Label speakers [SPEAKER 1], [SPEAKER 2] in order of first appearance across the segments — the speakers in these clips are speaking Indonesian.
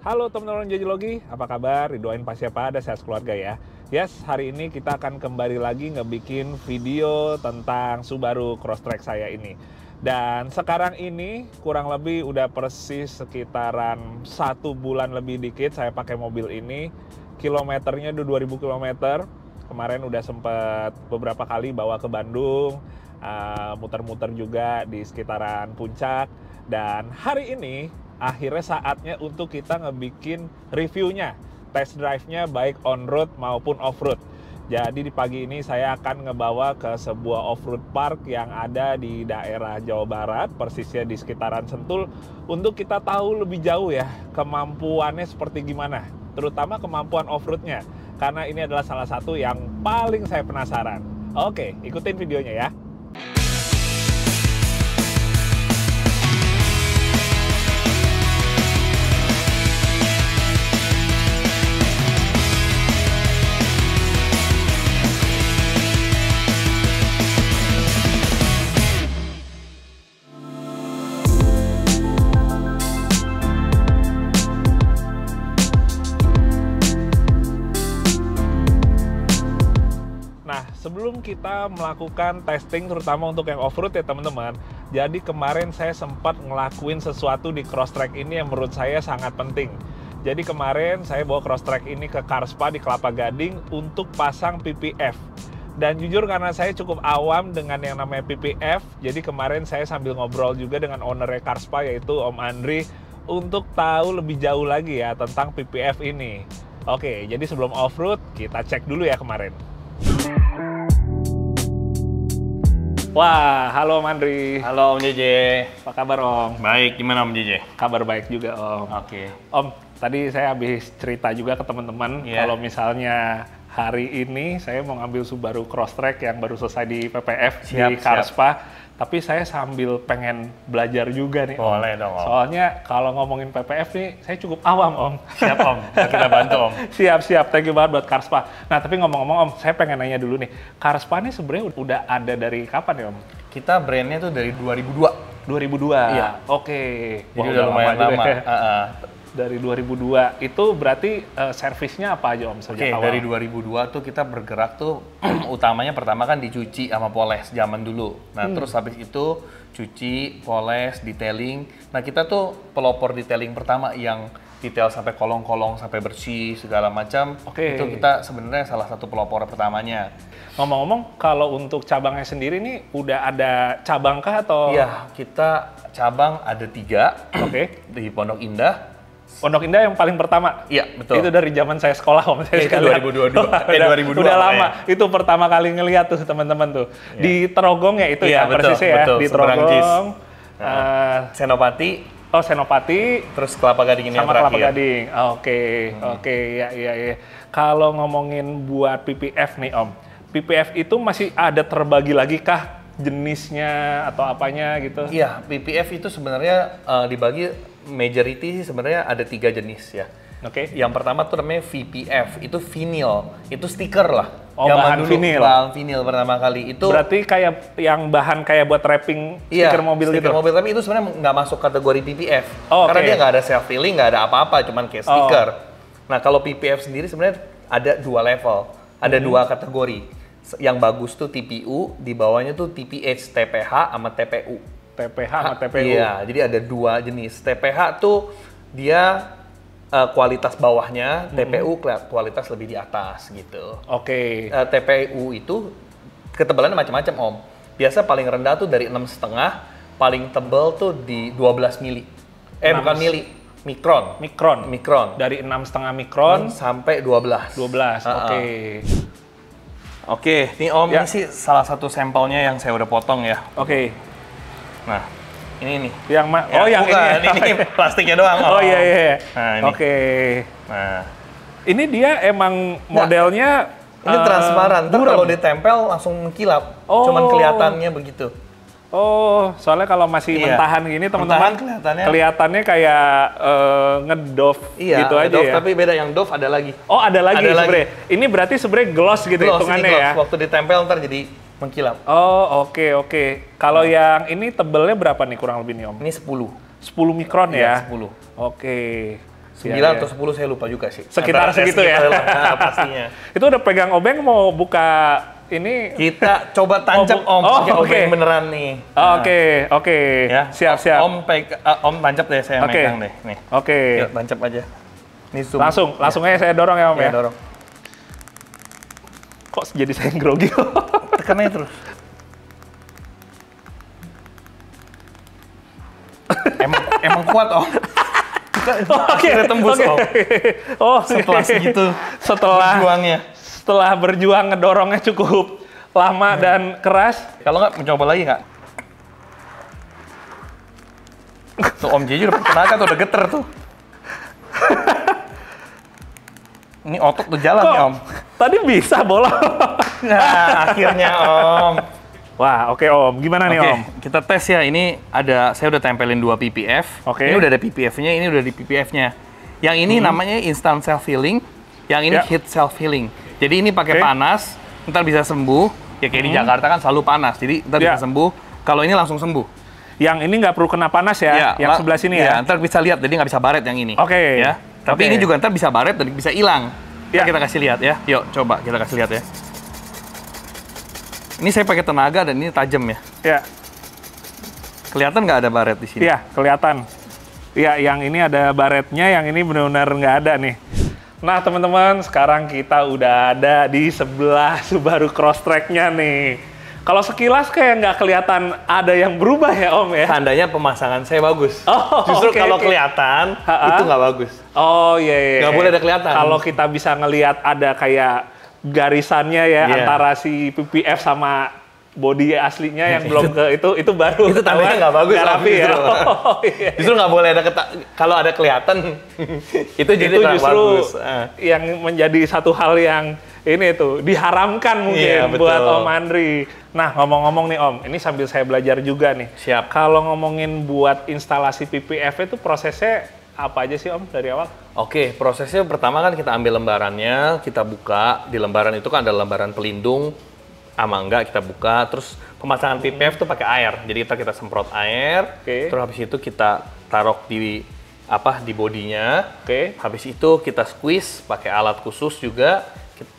[SPEAKER 1] Halo teman-teman Jojilogi, apa kabar? Didoain pasti ada sehat keluarga ya. Yes, hari ini kita akan kembali lagi ngebikin video tentang Subaru Crosstrek saya ini. Dan sekarang ini kurang lebih udah persis sekitaran 1 bulan lebih dikit saya pakai mobil ini. Kilometernya udah 2000 km. Kemarin udah sempet beberapa kali bawa ke Bandung, muter-muter juga di sekitaran Puncak. Dan hari ini akhirnya saatnya untuk kita ngebikin reviewnya, test drive-nya baik on-road maupun off-road. Jadi di pagi ini saya akan ngebawa ke sebuah off-road park yang ada di daerah Jawa Barat, persisnya di sekitaran Sentul, untuk kita tahu lebih jauh ya kemampuannya seperti gimana, terutama kemampuan off-roadnya, karena ini adalah salah satu yang paling saya penasaran. Oke, ikutin videonya ya. Sebelum kita melakukan testing terutama untuk yang off-road ya teman-teman, jadi kemarin saya sempat ngelakuin sesuatu di Crosstrek ini yang menurut saya sangat penting. Jadi kemarin saya bawa Crosstrek ini ke Carspa di Kelapa Gading untuk pasang PPF. Dan jujur karena saya cukup awam dengan yang namanya PPF, jadi kemarin saya sambil ngobrol juga dengan ownernya Carspa yaitu Om Andri untuk tahu lebih jauh lagi ya tentang PPF ini. Oke, jadi sebelum off-road kita cek dulu ya kemarin. Wah, halo Om Andri.
[SPEAKER 2] Halo Om JJ.
[SPEAKER 1] Apa kabar Om?
[SPEAKER 2] Baik, gimana Om JJ?
[SPEAKER 1] Kabar baik juga Om.
[SPEAKER 2] Oke.
[SPEAKER 1] Om, tadi saya habis cerita juga ke teman-teman kalau misalnya hari ini saya mau ngambil Subaru Crosstrek yang baru selesai di PPF di Carspa. Tapi saya sambil pengen belajar juga nih Om.
[SPEAKER 2] Boleh dong Om.
[SPEAKER 1] Soalnya kalau ngomongin PPF nih, saya cukup awam Om.
[SPEAKER 2] Siap Om, kita bantu Om.
[SPEAKER 1] Siap, thank you banget buat Carspa. Nah tapi ngomong-ngomong Om, saya pengen nanya dulu nih. Carspa nih sebenarnya udah ada dari kapan ya Om?
[SPEAKER 2] Kita brandnya tuh dari 2002.
[SPEAKER 1] 2002?
[SPEAKER 2] Iya.
[SPEAKER 1] oke.
[SPEAKER 2] Jadi udah lumayan lama.
[SPEAKER 1] Dari 2002, itu berarti servisnya apa aja Om sejak awal?
[SPEAKER 2] Dari 2002 tuh kita bergerak tuh utamanya pertama kan dicuci sama poles zaman dulu. Nah terus habis itu cuci, poles, detailing. Nah kita tuh pelopor detailing pertama yang detail sampai kolong-kolong sampai bersih segala macam. Itu kita sebenarnya salah satu pelopor pertamanya.
[SPEAKER 1] Ngomong-ngomong kalau untuk cabangnya sendiri nih udah ada cabang kah atau?
[SPEAKER 2] Iya, kita cabang ada 3 di Pondok Indah.
[SPEAKER 1] Pondok Indah yang paling pertama?
[SPEAKER 2] Iya, betul.
[SPEAKER 1] Itu dari zaman saya sekolah Om. Saya
[SPEAKER 2] itu 2022. 2002.
[SPEAKER 1] Udah lama. Itu pertama kali ngeliat tuh teman-teman tuh. Ya. Di Terogong ya itu ya persisnya ya.
[SPEAKER 2] Betul,
[SPEAKER 1] di Terogong.
[SPEAKER 2] Senopati.
[SPEAKER 1] Oh, Senopati.
[SPEAKER 2] Terus Kelapa Gading ini
[SPEAKER 1] sama
[SPEAKER 2] yang terakhir.
[SPEAKER 1] Kelapa Gading. Oke, ya. Kalau ngomongin buat PPF nih Om. PPF itu masih ada terbagi lagi kah jenisnya atau apanya gitu?
[SPEAKER 2] Iya, PPF itu sebenarnya dibagi majority sih sebenarnya ada 3 jenis ya.
[SPEAKER 1] Oke.
[SPEAKER 2] Yang pertama tuh namanya VPF, itu vinyl, itu stiker lah.
[SPEAKER 1] Oh, bahan vinil.
[SPEAKER 2] Bahan vinil pertama kali itu.
[SPEAKER 1] Berarti kayak yang bahan kayak buat wrapping stiker mobil gitu.
[SPEAKER 2] Stiker mobil, tapi itu sebenarnya nggak masuk kategori PPF. Karena dia nggak ada self filling, nggak ada apa-apa, cuman kayak stiker. Nah kalau PPF sendiri sebenarnya ada 2 level, ada 2 kategori. Yang bagus tuh TPU, di bawahnya tuh TPH, TPH sama TPU.
[SPEAKER 1] TPH sama TPU.
[SPEAKER 2] Iya, jadi ada 2 jenis. TPH tuh dia kualitas bawahnya, TPU kualitas lebih di atas gitu.
[SPEAKER 1] Oke.
[SPEAKER 2] TPU itu ketebalannya macam-macam Om. Biasa paling rendah tuh dari 6,5, paling tebal tuh di 12 mili. Bukan mili, mikron. Mikron.
[SPEAKER 1] Dari 6,5 mikron
[SPEAKER 2] sampai 12.
[SPEAKER 1] 12. Oke.
[SPEAKER 2] Ini Om, ini sih salah satu sampelnya yang saya udah potong ya.
[SPEAKER 1] Oke.
[SPEAKER 2] Nah, ini nih.
[SPEAKER 1] Yang yang
[SPEAKER 2] bukan, ini plastiknya doang.
[SPEAKER 1] Oh iya.
[SPEAKER 2] Nah, ini.
[SPEAKER 1] Oke.
[SPEAKER 2] Nah,
[SPEAKER 1] ini dia emang modelnya
[SPEAKER 2] ini transparan. Ntar kalau ditempel langsung mengkilap. Cuman kelihatannya begitu.
[SPEAKER 1] Oh, soalnya kalau masih mentahan gini teman-teman kelihatannya kayak ngedove gitu aja ya.
[SPEAKER 2] Tapi beda, yang dove ada lagi.
[SPEAKER 1] Oh, ada lagi sebenarnya. Ini berarti sebenarnya gloss gitu hitungannya ya.
[SPEAKER 2] Waktu ditempel ntar jadi mengkilap.
[SPEAKER 1] Oh, oke. Kalau yang ini tebelnya berapa nih kurang lebih nih Om?
[SPEAKER 2] Ini 10.
[SPEAKER 1] 10 mikron ya?
[SPEAKER 2] 10.
[SPEAKER 1] Oke.
[SPEAKER 2] 9
[SPEAKER 1] Iya,
[SPEAKER 2] atau 10 saya lupa juga sih.
[SPEAKER 1] Sekitar segitu ya.
[SPEAKER 2] Nah, pastinya.
[SPEAKER 1] Itu udah pegang obeng mau buka ini.
[SPEAKER 2] Kita coba tancap Om pakai obeng beneran nih.
[SPEAKER 1] Oke.
[SPEAKER 2] Ya.
[SPEAKER 1] Siap.
[SPEAKER 2] Om tancap deh, saya megang deh. Nih.
[SPEAKER 1] Oke.
[SPEAKER 2] Yuk, tancap aja. Nih,
[SPEAKER 1] Langsung aja saya dorong ya Om ya.
[SPEAKER 2] Dorong.
[SPEAKER 1] Kok jadi saya grogi?
[SPEAKER 2] Tekan aja terus. emang kuat Om. Akhirnya tembus Om. Setelah segitu.
[SPEAKER 1] Setelah berjuang ngedorongnya cukup lama dan keras.
[SPEAKER 2] Kalau nggak mencoba lagi nggak? Tuh Om Jeju udah tenaga tuh, udah geter tuh. Ini otot tuh jalan nih Om.
[SPEAKER 1] Tadi bisa bola.
[SPEAKER 2] Nah, akhirnya Om.
[SPEAKER 1] Wah, oke Om. Gimana nih Om?
[SPEAKER 2] Kita tes ya. Ini saya udah tempelin 2 PPF. Ini udah ada PPF-nya, ini udah di PPF-nya. Yang ini namanya instant self healing, yang ini heat self healing. Jadi ini pakai panas, ntar bisa sembuh. Ya kayak di Jakarta kan selalu panas, jadi ntar bisa sembuh. Kalau ini langsung sembuh. Yang ini nggak perlu kena panas ya, yang sebelah sini ya? Ntar bisa lihat, jadi nggak bisa baret yang ini.
[SPEAKER 1] Oke.
[SPEAKER 2] Ya. Tapi ini juga ntar bisa baret dan bisa hilang. Ya. Kita kasih lihat ya. Yuk, coba kita kasih lihat ya. Ini saya pakai tenaga dan ini tajam ya.
[SPEAKER 1] Ya.
[SPEAKER 2] Kelihatan nggak ada baret di sini?
[SPEAKER 1] Iya, kelihatan. Iya, yang ini ada baretnya, yang ini benar-benar nggak ada nih. Nah, teman-teman, sekarang kita udah ada di sebelah Subaru Crosstrek-nya nih. Kalau sekilas kayak nggak kelihatan ada yang berubah ya, Om ya?
[SPEAKER 2] Tandanya pemasangan saya bagus. Justru kalau kelihatan, itu nggak bagus.
[SPEAKER 1] Oh, iya.
[SPEAKER 2] Nggak boleh ada kelihatan.
[SPEAKER 1] Kalau kita bisa ngelihat ada kayak garisannya ya, antara si PPF sama body aslinya yang belum ke itu baru.
[SPEAKER 2] Itu tandanya nggak bagus.
[SPEAKER 1] Nggak rapi ya.
[SPEAKER 2] Justru nggak boleh ada kalau ada kelihatan, itu jadi
[SPEAKER 1] justru
[SPEAKER 2] bagus.
[SPEAKER 1] Yang menjadi satu hal yang ini tuh diharamkan mungkin buat Om Andri. Nah, ngomong-ngomong nih Om, ini sambil saya belajar juga nih.
[SPEAKER 2] Siap.
[SPEAKER 1] Kalau ngomongin buat instalasi PPF itu prosesnya apa aja sih Om dari awal?
[SPEAKER 2] Oke, prosesnya pertama kan kita ambil lembarannya, kita buka. Di lembaran itu kan ada lembaran pelindung, sama enggak kita buka. Terus pemasangan PPF itu pakai air. Jadi kita semprot air. Terus habis itu kita taruh di bodinya. Habis itu kita squeeze pakai alat khusus juga.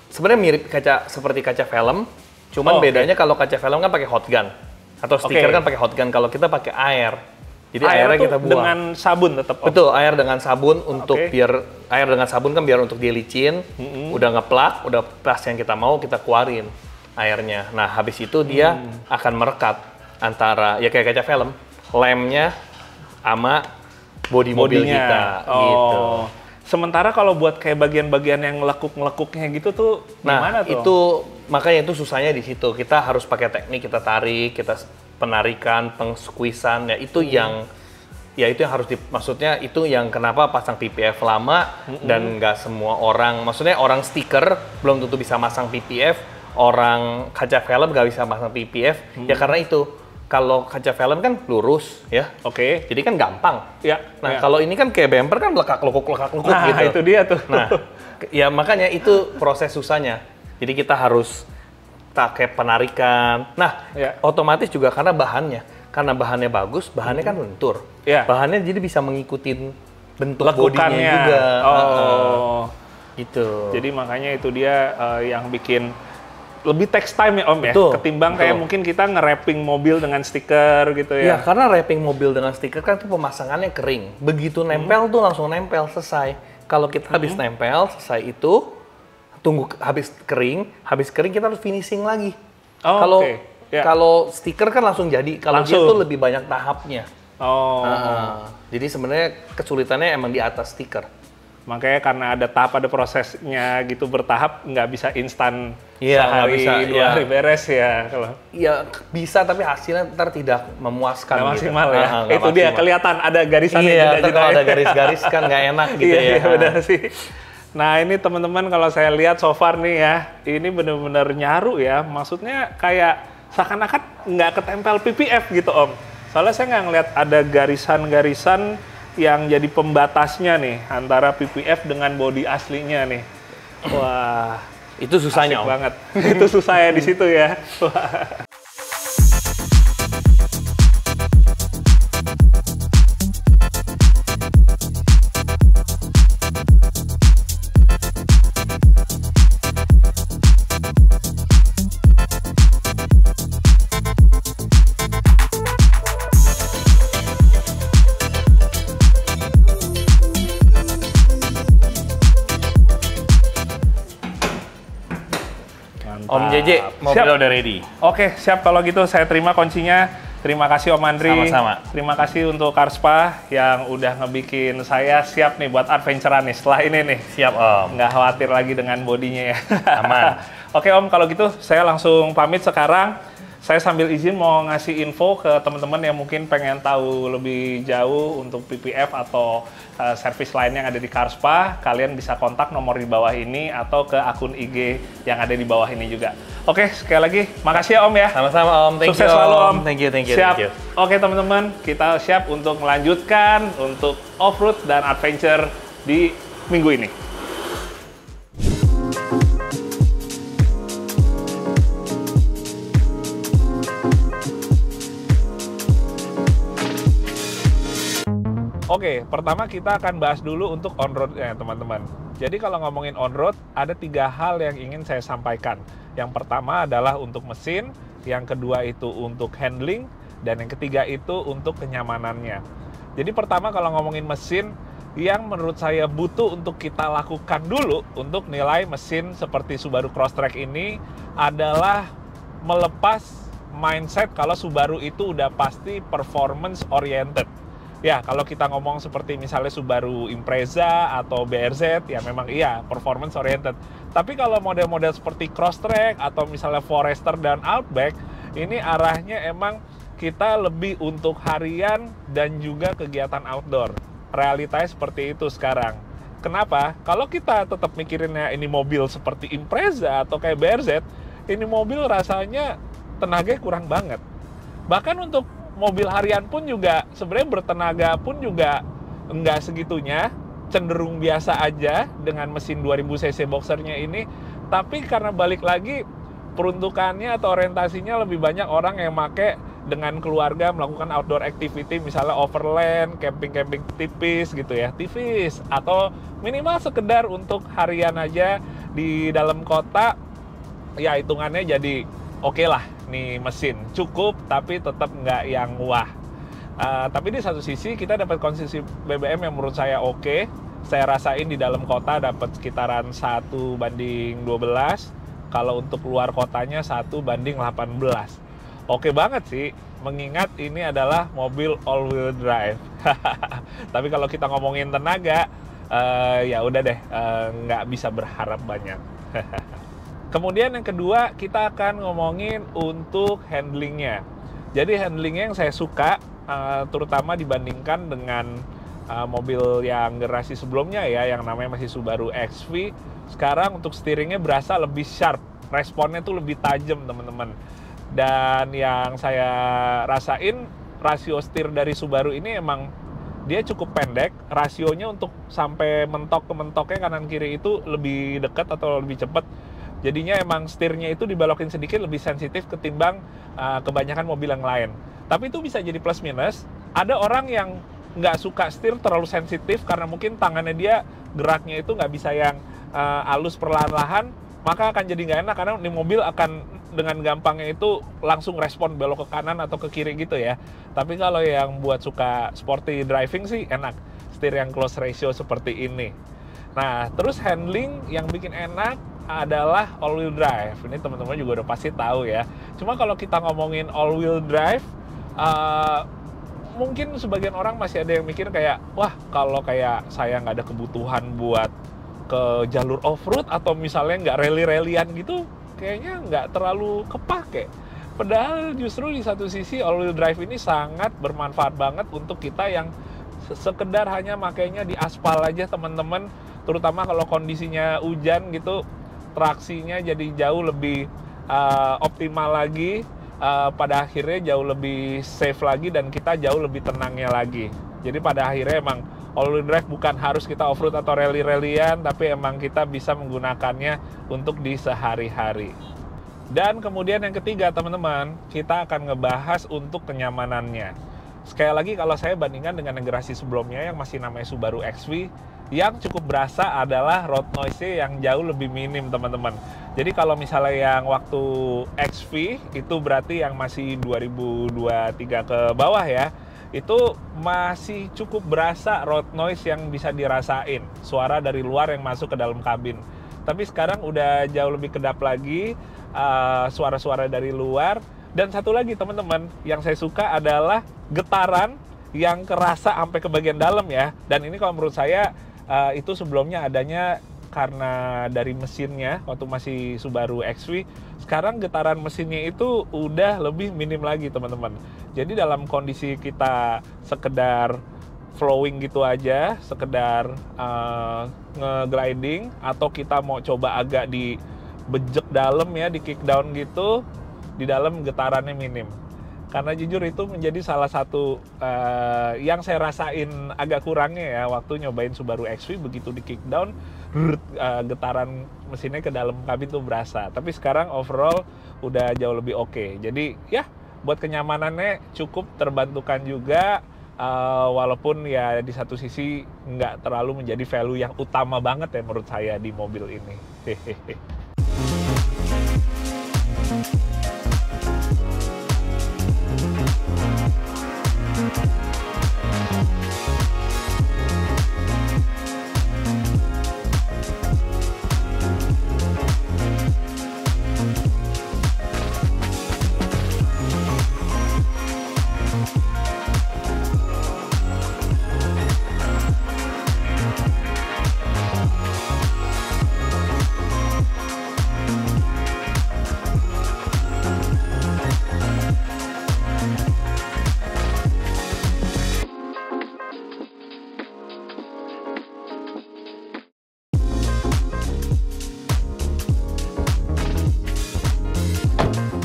[SPEAKER 2] Sebenarnya mirip seperti kaca film, cuman bedanya kalau kaca film kan pakai hot gun atau stiker kan pakai hot gun. Kalau kita pakai air, jadi airnya kita buang
[SPEAKER 1] dengan sabun tetap.
[SPEAKER 2] Betul, air dengan sabun untuk biar untuk dia licin. Udah ngeplak, udah pas yang kita mau kita keluarin airnya. Nah habis itu dia akan merekat antara ya kayak kaca film, lemnya sama bodi mobil kita. Gitu.
[SPEAKER 1] Sementara kalau buat kayak bagian-bagian yang lekuk-lekuknya gitu tuh gimana tuh?
[SPEAKER 2] Itu makanya itu susahnya di situ. Kita harus pakai teknik, kita tarik, kita penarikan, pengsqueezan ya itu yang harus maksudnya itu yang kenapa pasang PPF lama dan nggak semua orang, maksudnya orang stiker belum tentu bisa masang PPF, orang kaca film nggak bisa masang PPF ya karena itu. Kalau kaca film kan lurus ya, jadi kan gampang. Nah kalau ini kan kayak bumper kan lekak-lekuk gitu.
[SPEAKER 1] Nah itu dia tuh.
[SPEAKER 2] Nah ya makanya itu proses susahnya. Jadi kita harus pakai penarikan. Nah otomatis juga karena bahannya bagus, bahannya kan lentur. Bahannya jadi bisa mengikuti bentuk bodinya juga. Gitu.
[SPEAKER 1] Jadi makanya itu dia yang bikin lebih takes time ya Om ya, ketimbang kayak mungkin kita nge-wrapping mobil dengan stiker gitu ya.
[SPEAKER 2] Iya, karena wrapping mobil dengan stiker kan tuh pemasangannya kering. Begitu nempel tuh langsung nempel, selesai. Kalau kita habis nempel, selesai itu, tunggu habis kering kita harus finishing lagi. Kalau stiker kan langsung jadi, kalau dia tuh lebih banyak tahapnya. Jadi sebenarnya kesulitannya emang di atas stiker.
[SPEAKER 1] Makanya karena ada prosesnya gitu bertahap, nggak bisa instan sehari dua hari beres ya kalau.
[SPEAKER 2] Iya bisa tapi hasilnya ntar tidak memuaskan.
[SPEAKER 1] Nggak maksimal ya. Itu dia kelihatan ada garisannya.
[SPEAKER 2] Iya, kalau ada garis-garis kan nggak enak gitu ya.
[SPEAKER 1] Iya benar sih. Nah ini teman-teman kalau saya lihat so far nih ya, ini benar-benar nyaru ya. Maksudnya kayak seakan-akan nggak ketempel PPF gitu Om. Soalnya saya nggak ngeliat ada garisan-garisan yang jadi pembatasnya nih antara PPF dengan bodi aslinya nih. Wah,
[SPEAKER 2] itu susahnya
[SPEAKER 1] Om. Banget. Itu susah ya di situ ya. Wah. mantap.
[SPEAKER 2] Om JJ, mobil udah ready.
[SPEAKER 1] Oke, siap kalau gitu saya terima kuncinya. Terima kasih Om Andri.
[SPEAKER 2] Sama-sama.
[SPEAKER 1] Terima kasih untuk Carspa yang udah ngebikin saya siap nih buat adventure nih setelah ini nih.
[SPEAKER 2] Siap Om.
[SPEAKER 1] Nggak khawatir lagi dengan bodinya ya.
[SPEAKER 2] Aman.
[SPEAKER 1] Oke Om, kalau gitu saya langsung pamit sekarang. Saya sambil izin mau ngasih info ke teman-teman yang mungkin pengen tahu lebih jauh untuk PPF atau servis lain yang ada di Carspa. Kalian bisa kontak nomor di bawah ini atau ke akun IG yang ada di bawah ini juga. Oke, sekali lagi makasih ya Om ya.
[SPEAKER 2] Sama-sama Om. Thank
[SPEAKER 1] Sukses
[SPEAKER 2] you
[SPEAKER 1] selalu Om.
[SPEAKER 2] Thank you.
[SPEAKER 1] Siap.
[SPEAKER 2] Thank you.
[SPEAKER 1] Oke teman-teman, kita siap untuk melanjutkan untuk off-road dan adventure di minggu ini. Oke, pertama kita akan bahas dulu untuk on-road-nya teman-teman. Jadi kalau ngomongin on-road, ada 3 hal yang ingin saya sampaikan. Yang pertama adalah untuk mesin, yang kedua itu untuk handling, dan yang ketiga itu untuk kenyamanannya. Jadi pertama kalau ngomongin mesin, yang menurut saya butuh untuk kita lakukan dulu untuk nilai mesin seperti Subaru Crosstrek ini adalah melepas mindset kalau Subaru itu udah pasti performance oriented. Ya, kalau kita ngomong seperti misalnya Subaru Impreza atau BRZ, ya memang iya, performance oriented. Tapi kalau model-model seperti Crosstrek atau misalnya Forester dan Outback, ini arahnya emang kita lebih untuk harian dan juga kegiatan outdoor. Realitanya seperti itu sekarang. Kenapa? Kalau kita tetap mikirinnya ini mobil seperti Impreza atau kayak BRZ, ini mobil rasanya tenaganya kurang banget. Bahkan untuk mobil harian pun juga sebenarnya bertenaga pun juga enggak segitunya, cenderung biasa aja dengan mesin 2000 cc boxernya ini. Tapi karena balik lagi peruntukannya atau orientasinya lebih banyak orang yang make dengan keluarga melakukan outdoor activity, misalnya overland, camping-camping tipis gitu ya, tipis atau minimal sekedar untuk harian aja di dalam kota, ya hitungannya jadi oke lah nih mesin cukup tapi tetap nggak yang wah. Tapi di satu sisi kita dapat konsumsi BBM yang menurut saya oke. Saya rasain di dalam kota dapat sekitaran 1:12. Kalau untuk luar kotanya 1:18. Oke banget sih, mengingat ini adalah mobil all-wheel drive. Tapi kalau kita ngomongin tenaga, ya udah deh, nggak bisa berharap banyak. Kemudian yang kedua, kita akan ngomongin untuk handlingnya. Jadi handlingnya yang saya suka, terutama dibandingkan dengan mobil yang generasi sebelumnya ya, yang namanya masih Subaru XV. Sekarang untuk steeringnya berasa lebih sharp, responnya tuh lebih tajam teman-teman. Dan yang saya rasain, rasio setir dari Subaru ini emang dia cukup pendek, rasionya untuk sampai mentok ke mentoknya kanan kiri itu lebih dekat atau lebih cepat. Jadinya emang setirnya itu dibelokin sedikit lebih sensitif ketimbang kebanyakan mobil yang lain. Tapi itu bisa jadi plus minus. Ada orang yang nggak suka setir terlalu sensitif karena mungkin tangannya dia geraknya itu nggak bisa yang halus perlahan-lahan, maka akan jadi nggak enak karena di mobil akan dengan gampangnya itu langsung respon belok ke kanan atau ke kiri gitu ya. Tapi kalau yang buat suka sporty driving sih enak, setir yang close ratio seperti ini. Nah, terus handling yang bikin enak adalah all-wheel drive. Ini teman-teman juga udah pasti tahu ya. Cuma kalau kita ngomongin all-wheel drive, mungkin sebagian orang masih ada yang mikir kayak, wah kalau kayak saya nggak ada kebutuhan buat ke jalur off-road atau misalnya nggak rally-rallyan gitu, kayaknya nggak terlalu kepake. Padahal justru di satu sisi all-wheel drive ini sangat bermanfaat banget untuk kita yang sekedar hanya makainya di aspal aja teman-teman. Terutama kalau kondisinya hujan gitu, traksinya jadi jauh lebih optimal lagi, pada akhirnya jauh lebih safe lagi dan kita jauh lebih tenangnya lagi. Jadi pada akhirnya emang all-wheel drive bukan harus kita off-road atau rally-rallyan, tapi emang kita bisa menggunakannya untuk di sehari-hari. Dan kemudian yang ketiga teman-teman, kita akan ngebahas untuk kenyamanannya. Sekali lagi kalau saya bandingkan dengan generasi sebelumnya yang masih namanya Subaru XV, yang cukup berasa adalah road noise-nya yang jauh lebih minim teman-teman. Jadi kalau misalnya yang waktu XV itu berarti yang masih 2023 ke bawah ya, itu masih cukup berasa road noise yang bisa dirasain, suara dari luar yang masuk ke dalam kabin. Tapi sekarang udah jauh lebih kedap lagi, suara-suara dari luar. Dan satu lagi teman-teman, yang saya suka adalah getaran yang kerasa sampai ke bagian dalam ya. Dan ini kalau menurut saya itu sebelumnya adanya karena dari mesinnya waktu masih Subaru XV. Sekarang getaran mesinnya itu udah lebih minim lagi teman-teman. Jadi dalam kondisi kita sekedar flowing gitu aja, sekedar nge-gliding, atau kita mau coba agak dibejek dalam ya, di kick down gitu, di dalam getarannya minim. Karena jujur itu menjadi salah satu yang saya rasain agak kurangnya ya waktu nyobain Subaru XV. Begitu di kick down, getaran mesinnya ke dalam kabin tuh berasa. Tapi sekarang overall udah jauh lebih oke. Jadi ya buat kenyamanannya cukup terbantukan juga, walaupun ya di satu sisi nggak terlalu menjadi value yang utama banget ya menurut saya di mobil ini. Hehehe.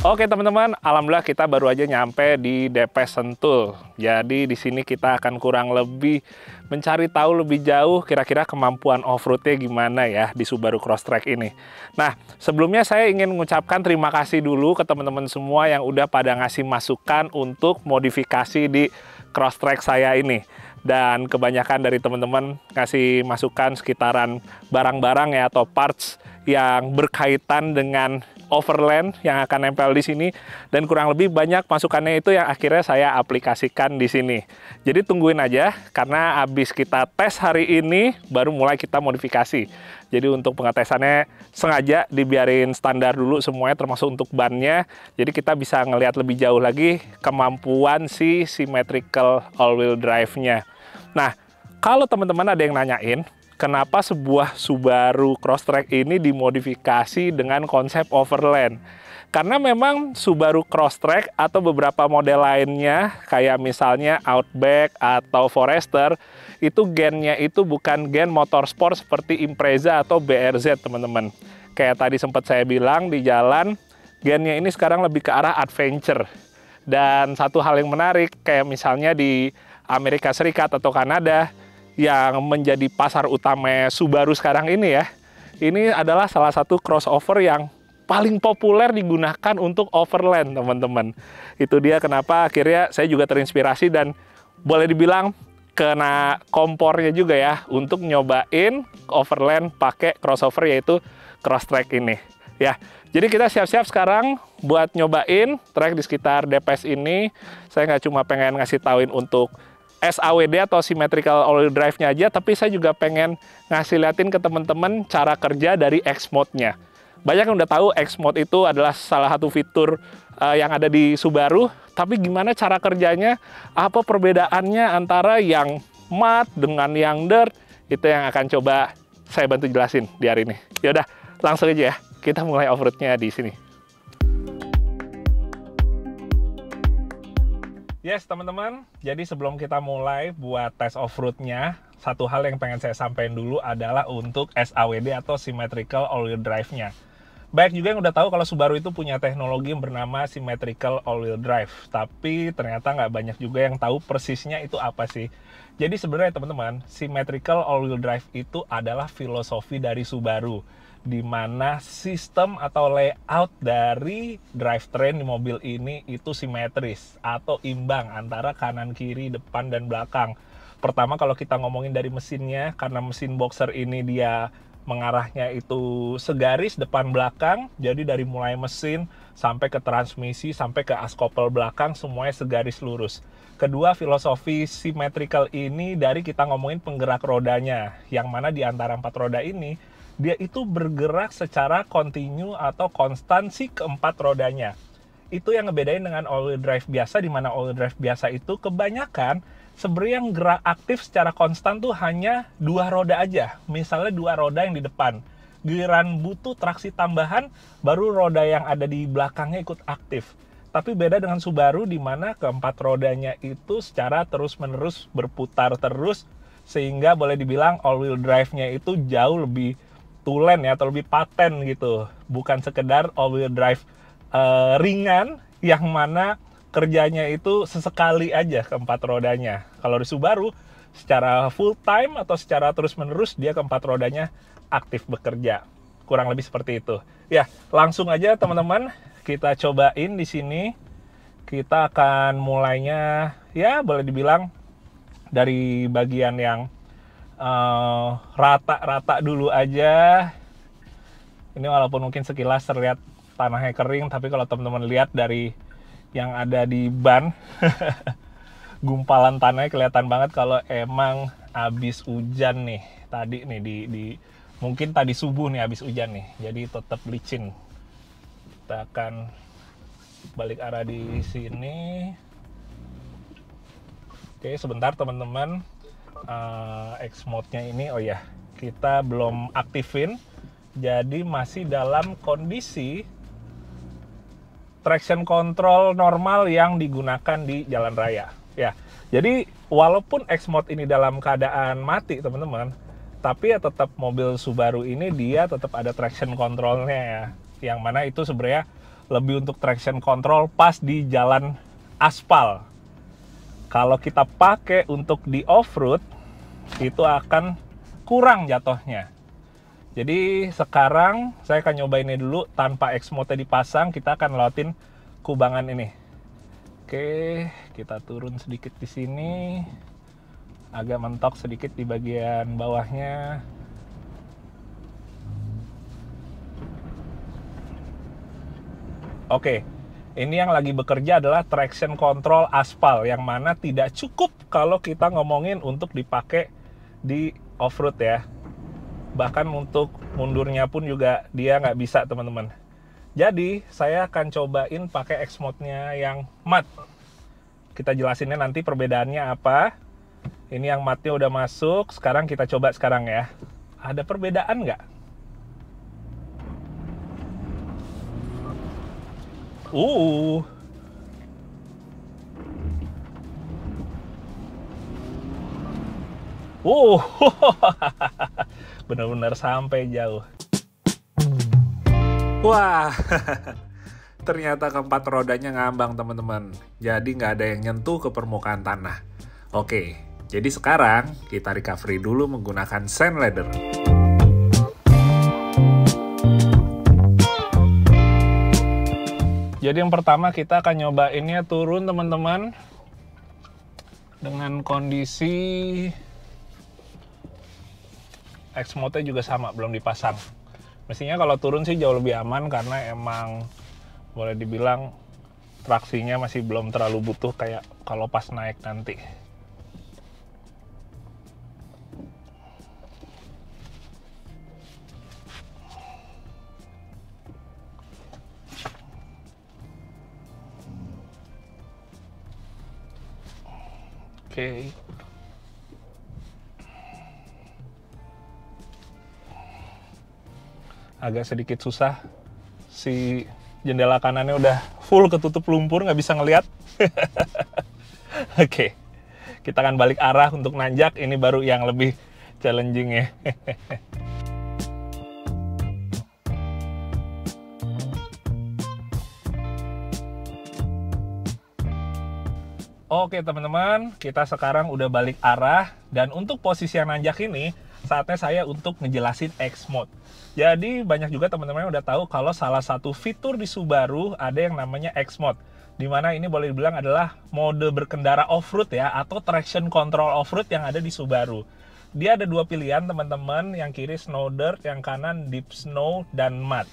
[SPEAKER 1] Oke teman-teman, alhamdulillah kita baru aja nyampe di DP Sentul. Jadi di sini kita akan kurang lebih mencari tahu lebih jauh kira-kira kemampuan off-roadnya gimana ya di Subaru Crosstrek ini. Nah, sebelumnya saya ingin mengucapkan terima kasih dulu ke teman-teman semua yang udah pada ngasih masukan untuk modifikasi di Crosstrek saya ini. Dan kebanyakan dari teman-teman ngasih masukan sekitaran barang-barang ya atau parts yang berkaitan dengan overland yang akan nempel di sini, dan kurang lebih banyak masukannya itu yang akhirnya saya aplikasikan di sini. Jadi tungguin aja karena habis kita tes hari ini baru mulai kita modifikasi. Jadi untuk pengetesannya sengaja dibiarin standar dulu semuanya termasuk untuk bannya. Jadi kita bisa ngelihat lebih jauh lagi kemampuan si symmetrical all-wheel drive-nya. Nah, kalau teman-teman ada yang nanyain, kenapa sebuah Subaru Crosstrek ini dimodifikasi dengan konsep overland? Karena memang Subaru Crosstrek atau beberapa model lainnya, kayak misalnya Outback atau Forester, itu gennya itu bukan gen motorsport seperti Impreza atau BRZ, teman-teman. Kayak tadi sempat saya bilang di jalan, gennya ini sekarang lebih ke arah adventure. Dan satu hal yang menarik, kayak misalnya di Amerika Serikat atau Kanada, yang menjadi pasar utama Subaru sekarang ini ya, ini adalah salah satu crossover yang paling populer digunakan untuk overland, teman-teman. Itu dia kenapa akhirnya saya juga terinspirasi dan boleh dibilang kena kompornya juga ya untuk nyobain overland pakai crossover yaitu Crosstrek ini. Ya, jadi kita siap-siap sekarang buat nyobain trek di sekitar DPS ini. Saya nggak cuma pengen ngasih tauin untuk SAWD atau symmetrical all-wheel drive-nya aja, tapi saya juga pengen ngasih liatin ke teman-teman cara kerja dari X-Mode-nya. Banyak yang udah tahu X-Mode itu adalah salah satu fitur yang ada di Subaru, tapi gimana cara kerjanya, apa perbedaannya antara yang matte dengan yang dirt, itu yang akan coba saya bantu jelasin di hari ini. Yaudah, langsung aja ya, kita mulai off-road-nya di sini. Yes teman-teman, jadi sebelum kita mulai buat tes off-roadnya, satu hal yang pengen saya sampaikan dulu adalah untuk SAWD atau Symmetrical All-Wheel Drive-nya. Banyak juga yang udah tahu kalau Subaru itu punya teknologi yang bernama Symmetrical All-Wheel Drive, tapi ternyata nggak banyak juga yang tahu persisnya itu apa sih. Jadi sebenarnya teman-teman, Symmetrical All-Wheel Drive itu adalah filosofi dari Subaru, di mana sistem atau layout dari drivetrain di mobil ini itu simetris atau imbang antara kanan, kiri, depan, dan belakang. Pertama kalau kita ngomongin dari mesinnya, karena mesin boxer ini dia mengarahnya itu segaris depan belakang, jadi dari mulai mesin sampai ke transmisi sampai ke askopel belakang semuanya segaris lurus. Kedua, filosofi symmetrical ini dari kita ngomongin penggerak rodanya, yang mana di antara 4 roda ini dia itu bergerak secara kontinu atau konstan si keempat rodanya. Itu yang ngebedain dengan all wheel drive biasa, di mana all wheel drive biasa itu kebanyakan sebenarnya yang gerak aktif secara konstan tuh hanya 2 roda aja. Misalnya 2 roda yang di depan. Giliran butuh traksi tambahan, baru roda yang ada di belakangnya ikut aktif. Tapi beda dengan Subaru di mana keempat rodanya itu secara terus-menerus berputar terus, sehingga boleh dibilang all wheel drive-nya itu jauh lebih tulen ya, atau lebih paten gitu. Bukan sekedar all wheel drive ringan yang mana kerjanya itu sesekali aja keempat rodanya. Kalau di Subaru secara full time atau secara terus-menerus dia keempat rodanya aktif bekerja. Kurang lebih seperti itu. Ya, langsung aja teman-teman kita cobain di sini. Kita akan mulainya ya boleh dibilang dari bagian yang rata-rata dulu aja. Ini walaupun mungkin sekilas terlihat tanahnya kering, tapi kalau teman-teman lihat dari yang ada di ban, gumpalan tanahnya kelihatan banget kalau emang habis hujan nih. Tadi nih mungkin tadi subuh nih habis hujan nih, jadi tetap licin. Kita akan balik arah di sini. Oke, sebentar teman-teman. X mode-nya ini, oh ya, kita belum aktifin, jadi masih dalam kondisi traction control normal yang digunakan di jalan raya. Ya, jadi walaupun X mode ini dalam keadaan mati teman-teman, tapi ya tetap mobil Subaru ini dia tetap ada traction controlnya ya, yang mana itu sebenarnya lebih untuk traction control pas di jalan aspal. Kalau kita pakai untuk di off-road, itu akan kurang jatuhnya. Jadi sekarang saya akan nyobainnya dulu tanpa X mode dipasang. Kita akan lewatin kubangan ini. Oke, kita turun sedikit di sini. Agak mentok sedikit di bagian bawahnya. Oke, ini yang lagi bekerja adalah traction control aspal, yang mana tidak cukup kalau kita ngomongin untuk dipakai di off-road ya. Bahkan untuk mundurnya pun juga dia nggak bisa teman-teman. Jadi saya akan cobain pakai X mode-nya yang matte. Kita jelasinnya nanti perbedaannya apa. Ini yang matte-nya udah masuk. Sekarang kita coba sekarang ya. Ada perbedaan nggak? Bener-bener sampai jauh. Wah, ternyata keempat rodanya ngambang teman-teman. Jadi nggak ada yang nyentuh ke permukaan tanah. Oke, jadi sekarang kita recovery dulu menggunakan sand ladder. Jadi yang pertama kita akan nyobainnya turun teman-teman. Dengan kondisi X mode juga sama, belum dipasang. Mestinya kalau turun sih jauh lebih aman karena emang boleh dibilang traksinya masih belum terlalu butuh kayak kalau pas naik nanti. Oke. Agak sedikit susah, si jendela kanannya udah full ketutup lumpur, nggak bisa ngelihat. Oke, kita akan balik arah untuk nanjak, ini baru yang lebih challenging ya. Oke teman-teman, kita sekarang udah balik arah, dan untuk posisi yang nanjak ini saatnya saya untuk ngejelasin X mode. Jadi banyak juga teman-teman yang udah tahu kalau salah satu fitur di Subaru ada yang namanya X mode, dimana ini boleh dibilang adalah mode berkendara off-road ya, atau traction control off-road yang ada di Subaru. Dia ada dua pilihan teman-teman, yang kiri snow dirt, yang kanan deep snow dan mud.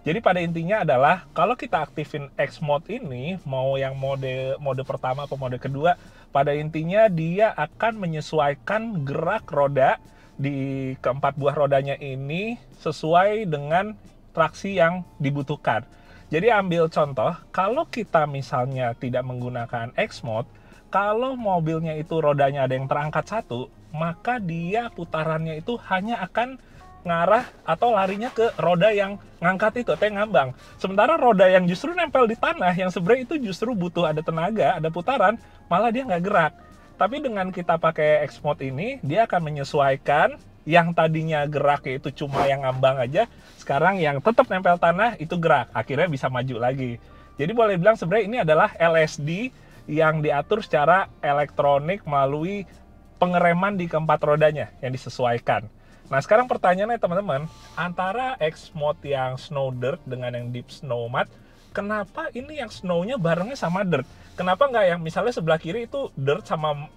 [SPEAKER 1] Jadi pada intinya adalah kalau kita aktifin X mode ini, mau yang mode pertama atau mode kedua, pada intinya dia akan menyesuaikan gerak roda di keempat buah rodanya ini sesuai dengan traksi yang dibutuhkan. Jadi ambil contoh, kalau kita misalnya tidak menggunakan X-Mode, kalau mobilnya itu rodanya ada yang terangkat satu, maka dia putarannya itu hanya akan ngarah atau larinya ke roda yang ngangkat itu, atau yang ngambang. Sementara roda yang justru nempel di tanah, yang sebenarnya itu justru butuh ada tenaga, ada putaran, malah dia nggak gerak. Tapi dengan kita pakai X-Mode ini, dia akan menyesuaikan yang tadinya gerak itu cuma yang ngambang aja, sekarang yang tetap nempel tanah itu gerak, akhirnya bisa maju lagi. Jadi boleh bilang sebenarnya ini adalah LSD yang diatur secara elektronik melalui pengereman di keempat rodanya yang disesuaikan. Nah sekarang pertanyaannya teman-teman, antara X-Mode yang Snow Dirt dengan yang Deep Snow Mud, kenapa ini yang Snow-nya barengnya sama Dirt? Kenapa nggak yang misalnya sebelah kiri itu Dirt sama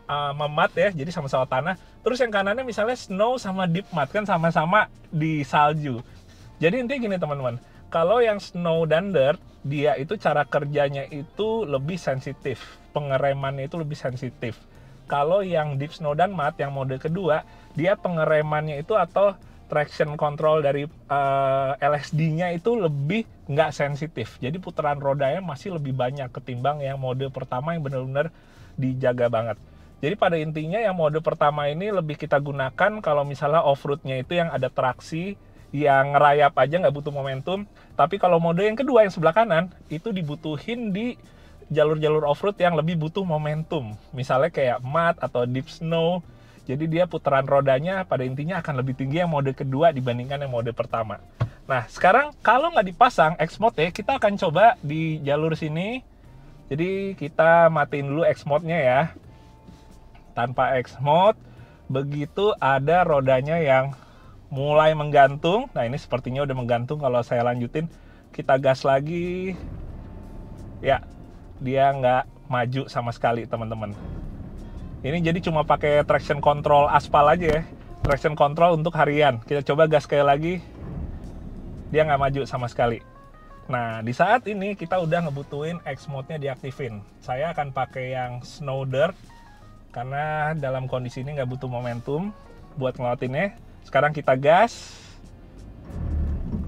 [SPEAKER 1] Mud ya, jadi sama-sama tanah, terus yang kanannya misalnya Snow sama Deep Mud, kan sama-sama di salju. Jadi intinya gini teman-teman, kalau yang Snow dan Dirt, dia itu cara kerjanya itu lebih sensitif, pengeremannya itu lebih sensitif. Kalau yang Deep Snow dan Mud, yang mode kedua, dia pengeremannya itu atau traction control dari LSD-nya itu lebih nggak sensitif. Jadi putaran rodanya masih lebih banyak ketimbang yang mode pertama yang benar-benar dijaga banget. Jadi pada intinya yang mode pertama ini lebih kita gunakan kalau misalnya off-road-nya itu yang ada traksi, yang ngerayap aja nggak butuh momentum. Tapi kalau mode yang kedua yang sebelah kanan, itu dibutuhin di jalur-jalur off-road yang lebih butuh momentum. Misalnya kayak mud atau deep snow. Jadi dia putaran rodanya pada intinya akan lebih tinggi yang mode kedua dibandingkan yang mode pertama. Nah sekarang kalau nggak dipasang X-Mode, kita akan coba di jalur sini. Jadi kita matiin dulu X-Mode-nya ya. Tanpa X-Mode, begitu ada rodanya yang mulai menggantung. Nah ini sepertinya udah menggantung. Kalau saya lanjutin, kita gas lagi. Ya, dia nggak maju sama sekali teman-teman. Ini jadi cuma pakai traction control aspal aja ya. Traction control untuk harian. Kita coba gas sekali lagi. Dia nggak maju sama sekali. Nah, di saat ini kita udah ngebutuhin X-Mode-nya diaktifin. Saya akan pakai yang Snow Dirt. Karena dalam kondisi ini nggak butuh momentum buat ngelawatinnya. Sekarang kita gas.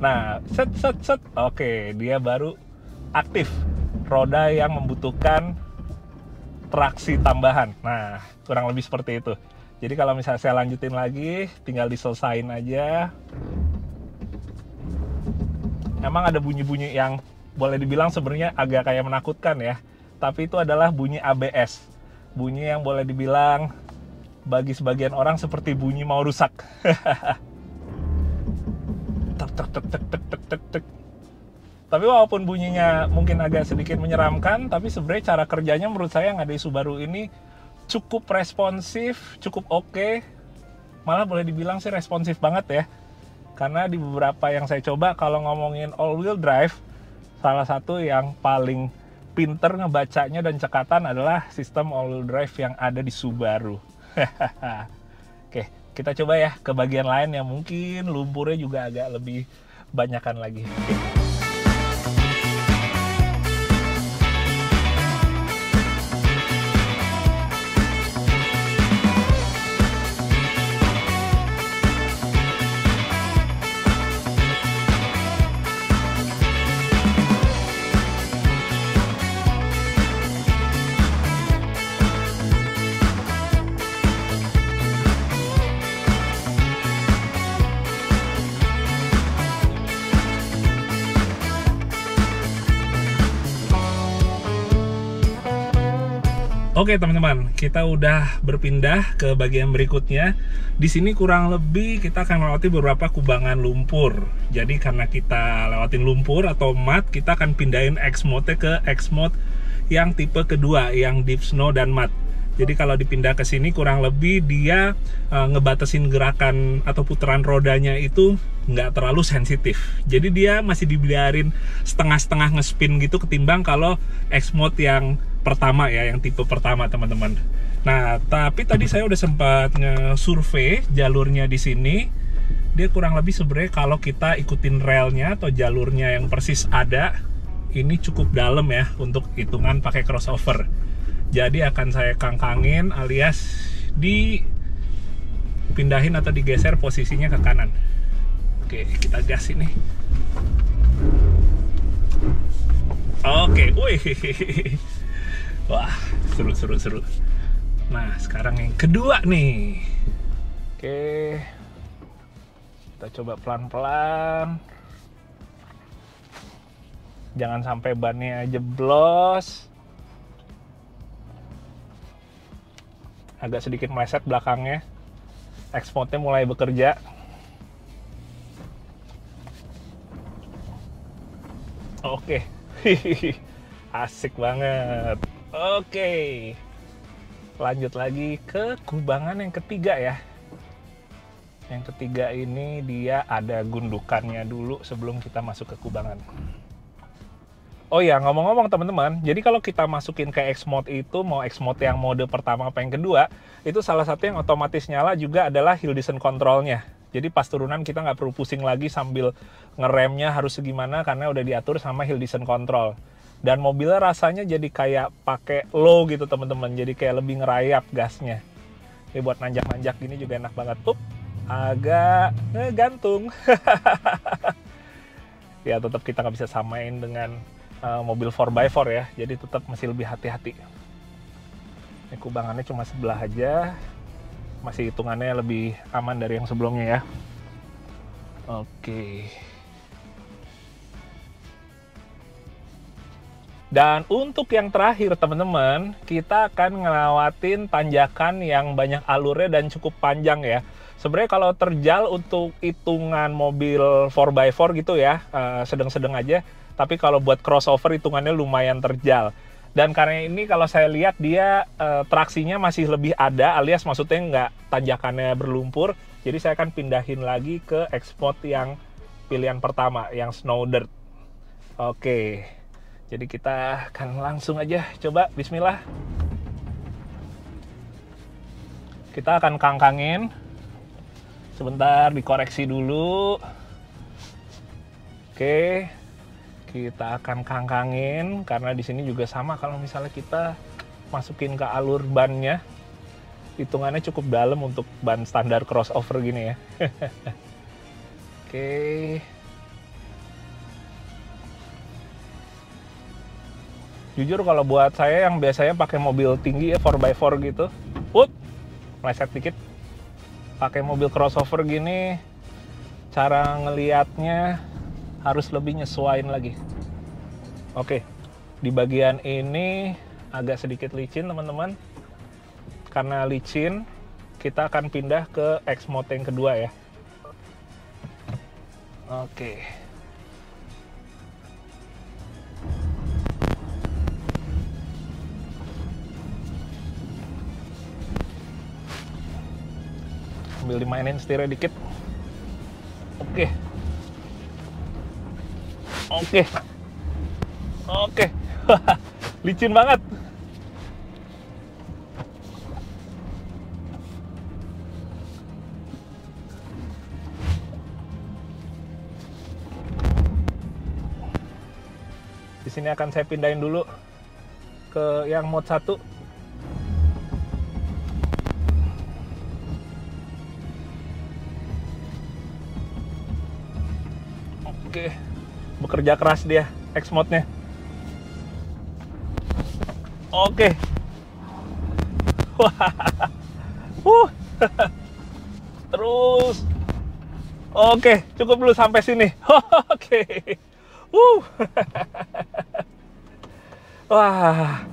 [SPEAKER 1] Nah, set. Oke, dia baru aktif. Roda yang membutuhkan traksi tambahan. Nah, kurang lebih seperti itu. Jadi kalau misalnya saya lanjutin lagi, tinggal diselesain aja. Emang ada bunyi-bunyi yang boleh dibilang sebenarnya agak kayak menakutkan ya. Tapi itu adalah bunyi ABS. Bunyi yang boleh dibilang bagi sebagian orang seperti bunyi mau rusak. Tek. Tapi walaupun bunyinya mungkin agak sedikit menyeramkan, tapi sebenarnya cara kerjanya menurut saya yang ada di Subaru ini cukup responsif, cukup oke. Malah boleh dibilang sih responsif banget ya. Karena di beberapa yang saya coba, kalau ngomongin all-wheel drive, salah satu yang paling pinter ngebacanya dan cekatan adalah sistem all-wheel drive yang ada di Subaru. Oke, kita coba ya ke bagian lain yang mungkin lumpurnya juga agak lebih banyakan lagi. Oke teman-teman, kita udah berpindah ke bagian berikutnya. Di sini kurang lebih kita akan melewati beberapa kubangan lumpur. Jadi karena kita lewatin lumpur atau mud, kita akan pindahin X-Mode ke X-Mode yang tipe kedua, yang Deep Snow dan Mud. Jadi kalau dipindah ke sini kurang lebih dia ngebatasin gerakan atau putaran rodanya itu nggak terlalu sensitif. Jadi dia masih dibiarin setengah-setengah ngespin gitu ketimbang kalau X-Mode yang pertama ya, yang tipe pertama teman-teman. Nah, tapi tadi saya udah sempat nge-survey jalurnya di sini. Dia kurang lebih sebenarnya kalau kita ikutin relnya atau jalurnya yang persis ada, ini cukup dalam ya untuk hitungan pakai crossover. Jadi akan saya kangkangin alias dipindahin atau digeser posisinya ke kanan. Oke, kita gas ini. Oke, wih. Wah, seru. Nah, sekarang yang kedua nih. Oke. Kita coba pelan-pelan. Jangan sampai bannya jeblos. Agak sedikit meleset belakangnya. X-mode-nya mulai bekerja. Oke. Asik banget. Oke. Lanjut lagi ke kubangan yang ketiga ya. Yang ketiga ini dia ada gundukannya dulu sebelum kita masuk ke kubangan. Oh ya, ngomong-ngomong teman-teman, jadi kalau kita masukin ke X-mode itu, mau X-mode yang mode pertama apa yang kedua, itu salah satu yang otomatis nyala juga adalah hill descent control-nya. Jadi pas turunan kita nggak perlu pusing lagi sambil ngeremnya harus segimana karena udah diatur sama hill descent control. Dan mobilnya rasanya jadi kayak pakai low gitu teman-teman, jadi kayak lebih ngerayap gasnya. Ini buat nanjak-nanjak gini juga enak banget. Agak ngegantung. Ya tetap kita nggak bisa samain dengan mobil 4x4 ya, jadi tetap masih lebih hati-hati. Ini kubangannya cuma sebelah aja, masih hitungannya lebih aman dari yang sebelumnya ya. Oke. Dan untuk yang terakhir teman-teman, kita akan ngelewatin tanjakan yang banyak alurnya dan cukup panjang ya. Sebenarnya kalau terjal untuk hitungan mobil 4x4 gitu ya, sedang-sedang aja. Tapi kalau buat crossover hitungannya lumayan terjal. Dan karena ini kalau saya lihat dia traksinya masih lebih ada, alias maksudnya nggak tanjakannya berlumpur. Jadi saya akan pindahin lagi ke X-mode yang pilihan pertama, yang snow dirt. Oke, jadi kita akan langsung aja coba, bismillah. Kita akan kangkangin. Sebentar dikoreksi dulu. Oke. Kita akan kangkangin karena di sini juga sama kalau misalnya kita masukin ke alur bannya, hitungannya cukup dalam untuk ban standar crossover gini ya. Oke. Jujur kalau buat saya yang biasanya pakai mobil tinggi ya 4x4 gitu, meleset dikit. Pakai mobil crossover gini, cara ngelihatnya harus lebih nyesuaiin lagi. Oke, di bagian ini agak sedikit licin teman-teman. Karena licin, kita akan pindah ke X-mode yang kedua ya. Oke. Sambil dimainin setirnya dikit. Oke. Licin banget. Di sini akan saya pindahin dulu ke yang mode 1. Oke. Bekerja keras dia, X-mode-nya. Oke. Terus. Oke, cukup dulu sampai sini. Oke. Wah.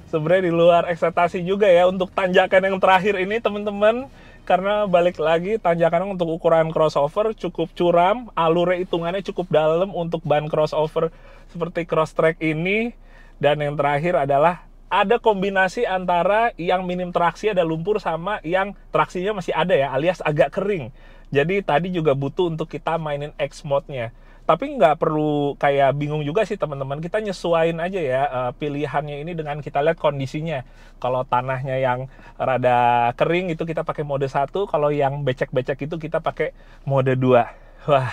[SPEAKER 1] Sebenarnya di luar ekspektasi juga ya untuk tanjakan yang terakhir ini, teman-teman. Karena balik lagi tanjakan untuk ukuran crossover cukup curam, alurnya hitungannya cukup dalam untuk ban crossover seperti Crosstrek ini. Dan yang terakhir adalah ada kombinasi antara yang minim traksi ada lumpur sama yang traksinya masih ada ya, alias agak kering. Jadi tadi juga butuh untuk kita mainin X-mode-nya. Tapi nggak perlu kayak bingung juga sih teman-teman, kita nyesuain aja ya pilihannya ini dengan kita lihat kondisinya. Kalau tanahnya yang rada kering itu kita pakai mode 1, kalau yang becek-becek itu kita pakai mode 2. Wah.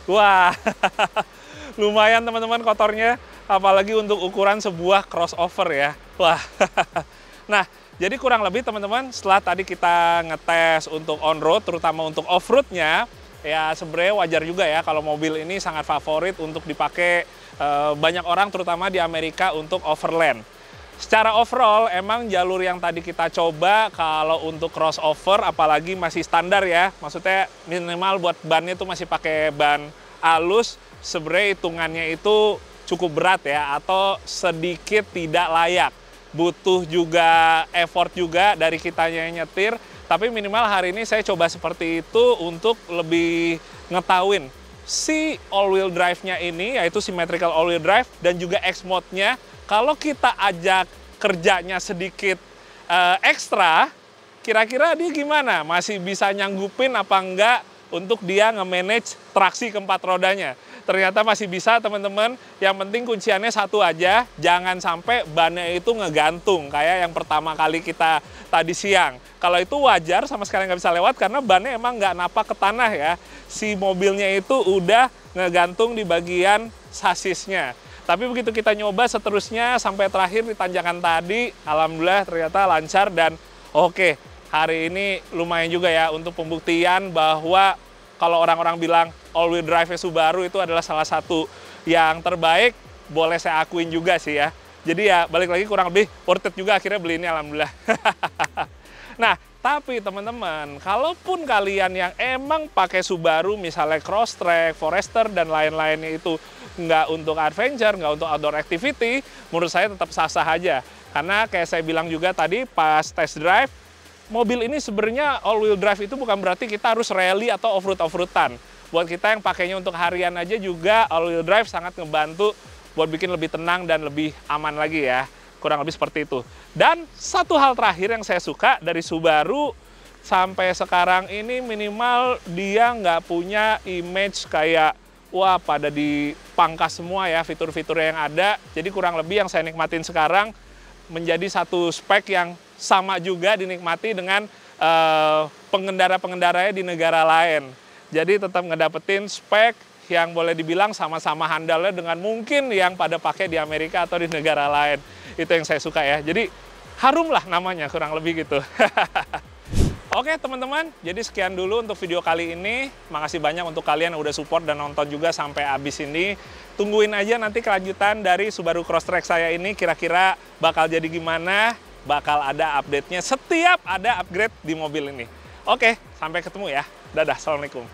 [SPEAKER 1] Wah, lumayan teman-teman kotornya, apalagi untuk ukuran sebuah crossover ya. Wah, nah jadi kurang lebih teman-teman setelah tadi kita ngetes untuk on-road, terutama untuk off-roadnya, ya sebenarnya wajar juga ya kalau mobil ini sangat favorit untuk dipakai banyak orang terutama di Amerika untuk overland. Secara overall, emang jalur yang tadi kita coba kalau untuk crossover, apalagi masih standar ya, maksudnya minimal buat bannya itu masih pakai ban halus, sebenarnya hitungannya itu cukup berat ya, atau sedikit tidak layak. Butuh juga effort juga dari kitanya yang nyetir, tapi minimal hari ini saya coba seperti itu untuk lebih ngetahuin si all-wheel drive-nya ini, yaitu symmetrical all-wheel drive, dan juga X-Mode-nya. Kalau kita ajak kerjanya sedikit ekstra, kira-kira dia gimana? Masih bisa nyanggupin apa enggak untuk dia nge-manage traksi keempat rodanya? Ternyata masih bisa teman-teman, yang penting kunciannya satu aja, jangan sampai bannya itu ngegantung, kayak yang pertama kali kita tadi siang. Kalau itu wajar, sama sekali nggak bisa lewat, karena bannya emang nggak napak ke tanah ya. Si mobilnya itu udah ngegantung di bagian sasisnya. Tapi begitu kita nyoba seterusnya sampai terakhir di tanjakan tadi, alhamdulillah ternyata lancar dan oke. Hari ini lumayan juga ya untuk pembuktian bahwa kalau orang-orang bilang all-wheel drive Subaru itu adalah salah satu yang terbaik, boleh saya akuin juga sih ya. Jadi ya balik lagi kurang lebih worth it juga akhirnya beli ini alhamdulillah. Nah, tapi teman-teman, kalaupun kalian yang emang pakai Subaru, misalnya Crosstrek, Forester, dan lain-lainnya itu nggak untuk adventure, nggak untuk outdoor activity, menurut saya tetap sah-sah aja. Karena kayak saya bilang juga tadi pas test drive, mobil ini sebenarnya all-wheel drive itu bukan berarti kita harus rally atau off-road-off-roadan. Buat kita yang pakainya untuk harian aja juga, all-wheel drive sangat ngebantu buat bikin lebih tenang dan lebih aman lagi ya. Kurang lebih seperti itu. Dan satu hal terakhir yang saya suka dari Subaru, sampai sekarang ini minimal dia nggak punya image kayak, wah pada dipangkas semua ya fitur-fitur yang ada. Jadi kurang lebih yang saya nikmatin sekarang menjadi satu spek yang sama juga dinikmati dengan pengendara-pengendaranya di negara lain. Jadi tetap ngedapetin spek yang boleh dibilang sama-sama handalnya dengan mungkin yang pada pakai di Amerika atau di negara lain. Itu yang saya suka ya. Jadi harum lah namanya, kurang lebih gitu. Oke teman-teman, jadi sekian dulu untuk video kali ini. Makasih banyak untuk kalian yang udah support dan nonton juga sampai habis ini. Tungguin aja nanti kelanjutan dari Subaru Crosstrek saya ini, kira-kira bakal jadi gimana, bakal ada update-nya setiap ada upgrade di mobil ini. Oke, sampai ketemu ya. Dadah, assalamualaikum.